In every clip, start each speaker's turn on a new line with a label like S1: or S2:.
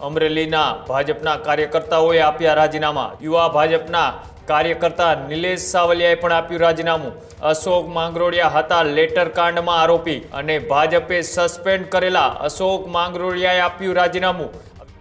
S1: અમરેલીના ભાજપના કાર્યકર્તાઓએ આપ્યા રાજીનામા। યુવા ભાજપના કાર્યકર્તા નિલેશ સાવલિયાએ પણ આપ્યું રાજીનામું। અશોક માંગરોળિયા હતા લેટર કાંડમાં આરોપી અને ભાજપે સસ્પેન્ડ કરેલા અશોક માંગરોળિયાએ આપ્યું રાજીનામું।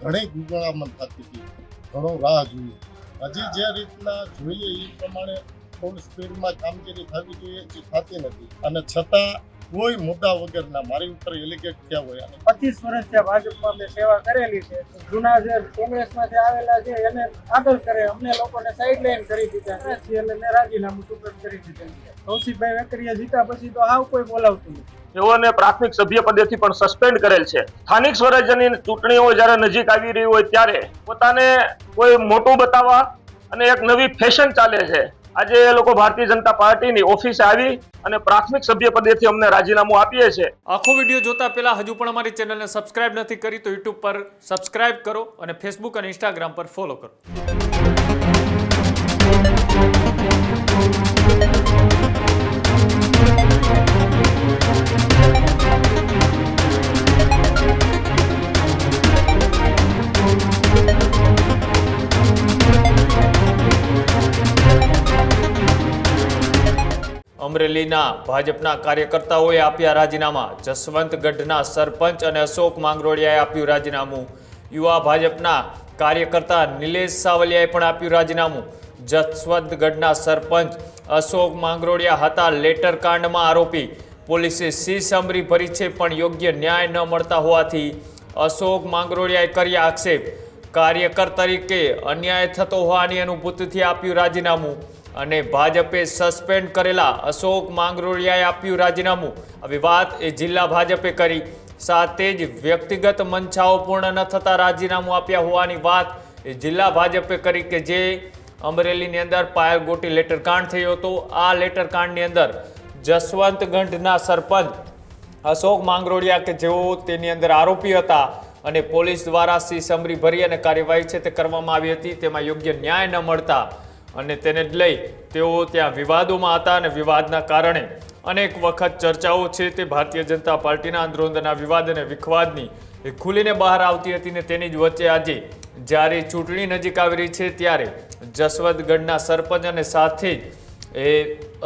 S2: ઘણી ગુંગળામણ થતી હતી, ઘણો રાહ જોયો। હજી જે રીતના જોઈએ એ પ્રમાણે ફૂલ સ્પીડમાં કામગીરી થવી જોઈએ એ થતી નથી, અને છતાં કોઈ મુદ્દા વગરના મારી ઉપર એલિગેટ થયા હોય। અને
S3: 25 વર્ષથી ભાજપમાં મેં સેવા કરેલી છે। જૂના જે કોંગ્રેસમાંથી આવેલા છે એને આગળ કરે, અમને લોકોને સાઇડલાઇન કરી દીધા છે અને મેં રાજીનામું સુપ્રત કરી દીધા। કૌશિકભાઈ વેકરિયા જીતા પછી તો હાવ કોઈ બોલાવતું નથી।
S4: તેઓને પ્રાથમિક સભ્ય પદેથી પણ સસ્પેન્ડ કરેલ છે। સ્થાનિક સ્વરાજ્યની ચૂંટણીઓ જ્યારે નજીક આવી રહી હોય ત્યારે પોતાને કોઈ મોટું બતાવવા અને એક નવી ફેશન ચાલે છે। આજે એ લોકો ભારતીય જનતા પાર્ટીની ઓફિસે આવી અને પ્રાથમિક સભ્ય પદેથી અમને રાજીનામું આપીએ છે।
S1: આખો વિડીયો જોતા પહેલા હજુ પણ અમારી ચેનલને સબસ્ક્રાઇબ નથી કરી તો યુટ્યુબ પર સબસ્ક્રાઇબ કરો અને ફેસબુક અને ઇન્સ્ટાગ્રામ પર ફોલો કરો। અમરેલીના ભાજપના કાર્યકર્તાઓએ આપ્યા રાજીનામા। જસવંતગઢના સરપંચ અને અશોક માંગરોળિયાએ આપ્યું રાજીનામું। યુવા ભાજપના કાર્યકર્તા નિલેશ સાવલિયાએ પણ આપ્યું રાજીનામું। જસવંતગઢના સરપંચ અશોક માંગરોળિયા હતા લેટર કાંડમાં આરોપી। પોલીસે સીસમરી ભરી છે પણ યોગ્ય ન્યાય ન મળતા હોવાથી અશોક માંગરોળિયાએ કર્યા આક્ષેપ। કાર્યકર તરીકે અન્યાય થતો હોવાની અનુભૂતિથી આપ્યું રાજીનામું અને ભાજપે સસ્પેન્ડ કરેલા અશોક માંગરોળિયાએ આપ્યું રાજીનામું। આવી વાત એ જિલ્લા ભાજપે કરી, સાથે જ વ્યક્તિગત મંશાઓ પૂર્ણ ન થતા રાજીનામું આપ્યા હોવાની વાત એ જિલ્લા ભાજપે કરી કે જે અમરેલીની અંદર પાયલગોટી લેટરકાંડ થયો હતો। આ લેટરકાંડની અંદર જસવંતગઢના સરપંચ અશોક માંગરોળિયા કે જેઓ તેની અંદર આરોપી હતા અને પોલીસ દ્વારા સીસમરી ભરી અને કાર્યવાહી છે તે કરવામાં આવી હતી, તેમાં યોગ્ય ન્યાય ન મળતા અને તેને જ લઈ તેઓ ત્યાં વિવાદોમાં હતા અને વિવાદના કારણે અનેક વખત ચર્ચાઓ છે તે ભારતીય જનતા પાર્ટીના અંદરોઅંદરના વિવાદ અને વિખવાદની એ ખુલીને બહાર આવતી હતી ને તેની જ વચ્ચે આજે જ્યારે ચૂંટણી નજીક આવી રહી છે ત્યારે જસવંતગઢના સરપંચ અને સાથે જ એ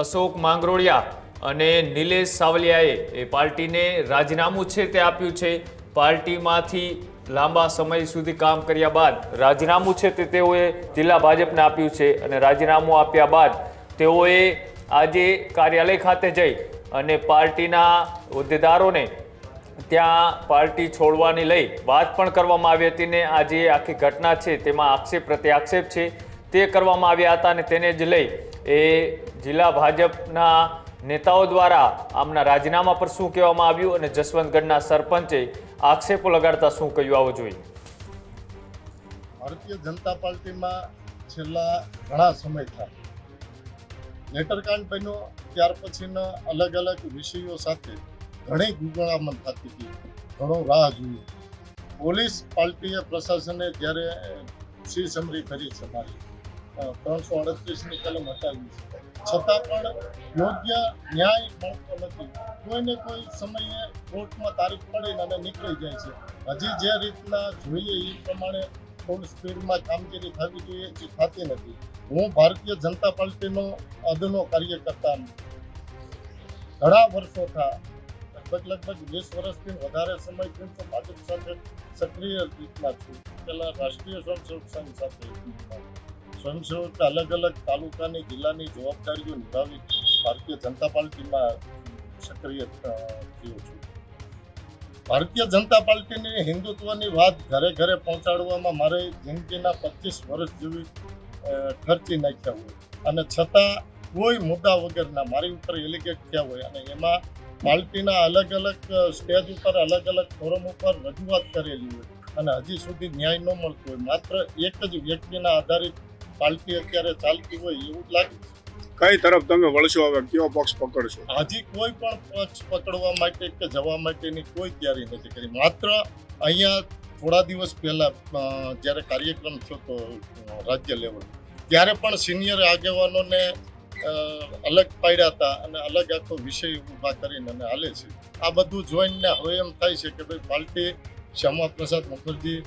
S1: અશોક માંગરોળિયા અને નિલેશ સાવલિયાએ એ પાર્ટીને રાજીનામું છે તે આપ્યું છે। પાર્ટીમાંથી લાંબા સમય સુધી કામ કર્યા બાદ રાજીનામું છે તે તેઓએ જિલ્લા ભાજપને આપ્યું છે અને રાજીનામું આપ્યા બાદ તેઓએ આજે કાર્યાલય ખાતે જઈ અને પાર્ટીના હોદ્દેદારોને ત્યાં પાર્ટી છોડવાની લઈ વાત પણ કરવામાં આવી હતી ને આજે આખી ઘટના છે તેમાં આક્ષેપ પ્રત્યાક્ષેપ છે તે કરવામાં આવ્યા હતા અને તેને જ લઈ એ જિલ્લા ભાજપના નેતાઓ દ્વારા આમના રાજીનામા પર શું કહેવામાં આવ્યું અને જસવંતગઢના સરપંચે આક્ષેપો લગાડતા શું કહ્યું આવો જોઈએ।
S2: ભારતીય જનતા પાર્ટીમાં છેલ્લા ઘણા સમયથી લેટરકાંડ બન્યો ત્યાર પછીના અલગ અલગ વિષયો સાથે ઘણી ગુંગળામણ થતી હતી, ઘણો રાહ જોયો। પોલીસ પાર્ટીએ પ્રશાસને જ્યારે સીસમરી કરી છે મારી 338ની કલમ હટાવી છે, છતાં પણ યોગ્ય ન્યાય મળતો નથી। કોઈને કોઈ સમયે કોર્ટમાં તારીખ પડીને અને નીકળી જાય છે। હજી જે રીતના જોઈએ એ પ્રમાણે ફૂલ સ્પીડમાં કામગીરી થવી જોઈએ એ થતી નથી। હું ભારતીય જનતા પાર્ટીનો અદનો કાર્યકર્તા ઘણા વર્ષોથી લગભગ 20 વર્ષથી વધારે સમયથી તો ભાજપ સાથે સક્રિય રીતના છું। પહેલાં રાષ્ટ્રીય સ્વયંસેવક સંઘ સાથે સ્વયંસેવક અલગ અલગ તાલુકાની જિલ્લાની જવાબદારીઓ નિભાવી ભારતીય જનતા પાર્ટીમાં સક્રિય થયો છું। ભારતીય જનતા પાર્ટીની હિન્દુત્વની વાત ઘરે ઘરે પહોંચાડવામાં મારે જિંદગીના 25 વર્ષ જેવી ખર્ચી નાખ્યા હોય અને છતાં કોઈ મુદ્દા વગરના મારી ઉપર એલિગેટ થયા હોય અને એમાં પાર્ટીના અલગ અલગ સ્ટેજ ઉપર અલગ અલગ ફોરમ ઉપર રજૂઆત કરેલી હોય અને હજી સુધી ન્યાય ન મળતો હોય, માત્ર એક જ વ્યક્તિના આધારિત પાર્ટી અત્યારે ચાલતી હોય એવું જ લાગે છે।
S5: કઈ તરફ તમે વળશો, હવે કયો પક્ષ પકડશો?
S2: હજી કોઈ પણ પક્ષ પકડવા માટે કે જવા માટેની કોઈ તૈયારી નથી કરી। માત્ર અહીંયા થોડા દિવસ પહેલા જ્યારે કાર્યક્રમ થયો તો રાજ્ય લેવલ ત્યારે પણ સિનિયર આગેવાનોને અલગ પાડ્યા હતા અને અલગ આખો વિષય ઊભા કરીને અને હાલે છે। આ બધું જોઈને હવે એમ થાય છે કે ભાઈ પાર્ટી શ્યામા પ્રસાદ મુખર્જી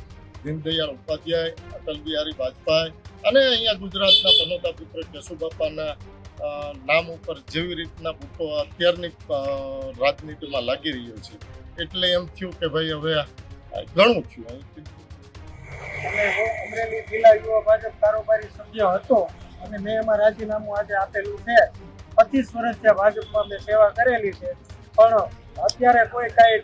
S2: દીનદયાળ ઉપાધ્યાય, અટલ બિહારી વાજપેયી અને અહીંયા ગુજરાતના પનોતા પુત્ર કેશુબાપાના નામ ઉપર જેવી રીતના બુટો અત્યારની રાજનીતિમાં લાગી રહ્યો છે એટલે એમ થયું કે ભાઈ હવે ઘણું થયું.
S3: અને હું અમરેલી જિલ્લા યુવા ભાજપ કારોબારી સભ્ય હતો અને મેં એમાં રાજીનામું આજે આપેલું છે. 25 વર્ષથી ભાજપમાં મેં સેવા કરેલી છે, પણ અત્યારે કોઈ કાંઈ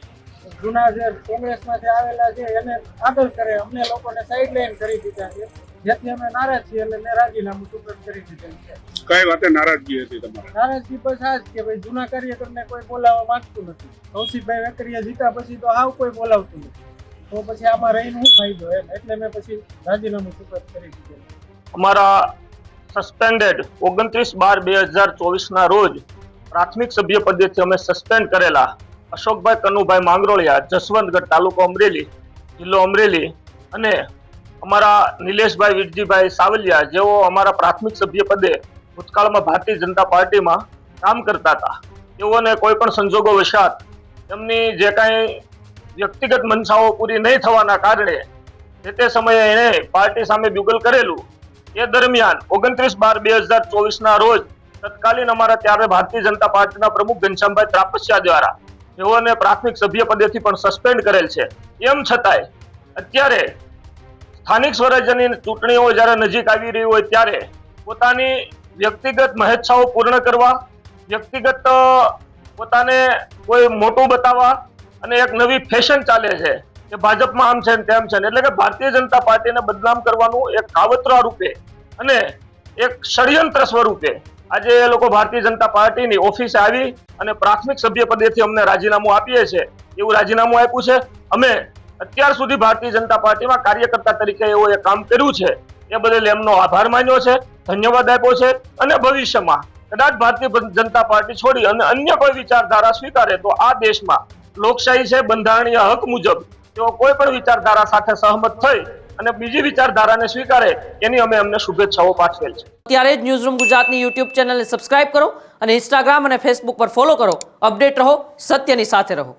S3: જૂના જે કોંગ્રેસમાંથી આવેલા છે એને આગળ કરે, અમને લોકોને સાઈડલાઈન કરી દીધા છે, જેથી અમે નારાજ છીએ એટલે મેં રાજીનામું સુપ્રત કરી દીધેલું છે.
S5: કઈ વાતે નારાજગી હતી તમારે?
S3: નારાજગી બસ આ જ કે ભાઈ જૂના કાર્યકરને કોઈ બોલાવવા માંગતું નથી. કૌશિકભાઈ વેકરિયા જીતા પછી તો હાવ કોઈ બોલાવતું નથી, તો પછી આમાં રહીને શું ફાયદો એમ, એટલે મેં પછી રાજીનામું સુપ્રત કરી દીધેલું.
S4: અમારા સસ્પેન્ડેડ 29/12/2024 ના રોજ પ્રાથમિક સભ્ય પદેથી અમે સસ્પેન્ડ કરેલા અશોકભાઈ કનુભાઈ માંગરોળિયા, જસવંતગઢ, તાલુકો અમરેલી, જિલ્લો અમરેલી, અને અમારા નિલેશભાઈ વિરજીભાઈ સાવલિયા, જેઓ અમારા પ્રાથમિક સભ્ય પદે ભૂતકાળમાં ભારતીય જનતા પાર્ટીમાં કામ કરતા હતા, તેઓને કોઈ પણ સંજોગો વશાત એમની જે કાંઈ વ્યક્તિગત મંશાઓ પૂરી નહીં થવાના કારણે જે તે સમયે એણે પાર્ટી સામે બ્યુગલ કરેલું. એ દરમિયાન 29/12/2024 ના રોજ તત્કાલીન અમારા ત્યારે ભારતીય જનતા પાર્ટીના પ્રમુખ ઘનશ્યામભાઈ ત્રાપસિયા દ્વારા તેઓને પ્રાથમિક સભ્ય પદેથી પણ સસ્પેન્ડ કરેલ છે. એમ છતાંય અત્યારે સ્થાનિક સ્વરાજ્યની ચૂંટણીઓ જ્યારે નજીક આવી રહી હોય ત્યારે પોતાની વ્યક્તિગત મહેચ્છાઓ પૂર્ણ કરવા, વ્યક્તિગત પોતાને કોઈ મોટું બતાવવા અને એક નવી ફેશન ચાલે છે કે ભાજપમાં આમ છે ને તેમ છે, એટલે કે ભારતીય જનતા પાર્ટીને બદનામ કરવાનું એક કાવતરા રૂપે અને એક ષડયંત્ર સ્વરૂપે આજે એ લોકો ભારતીય જનતા પાર્ટીની ઓફિસે આવી અને પ્રાથમિક સભ્ય પદેથી અમને રાજીનામું આપીએ છે એવું રાજીનામું આપ્યું છે. અમે અત્યાર સુધી ભારતીય જનતા પાર્ટીમાં કાર્યકર્તા તરીકે એવો એ કામ કર્યું છે, એ બદલ એમનો આભાર માન્યો છે, ધન્યવાદ આપ્યો છે, અને ભવિષ્યમાં કદાચ ભારતીય જનતા પાર્ટી છોડી અને અન્ય કોઈ વિચારધારા સ્વીકારે તો આ દેશમાં લોકશાહી છે, બંધારણીય હક મુજબ તેઓ કોઈ પણ વિચારધારા સાથે સહમત થઈ અને બીજી વિચારધારાને સ્વીકારે એની અમે અમને શુભેચ્છાઓ પાઠવેલ છે.
S6: ત્યારે જ ન્યૂઝરૂમ ગુજરાતની યુટ્યુબ ચેનલને સબસ્ક્રાઇબ કરો અને ઇન્સ્ટાગ્રામ અને ફેસબુક પર ફોલો કરો. અપડેટ રહો, સત્યની સાથે રહો.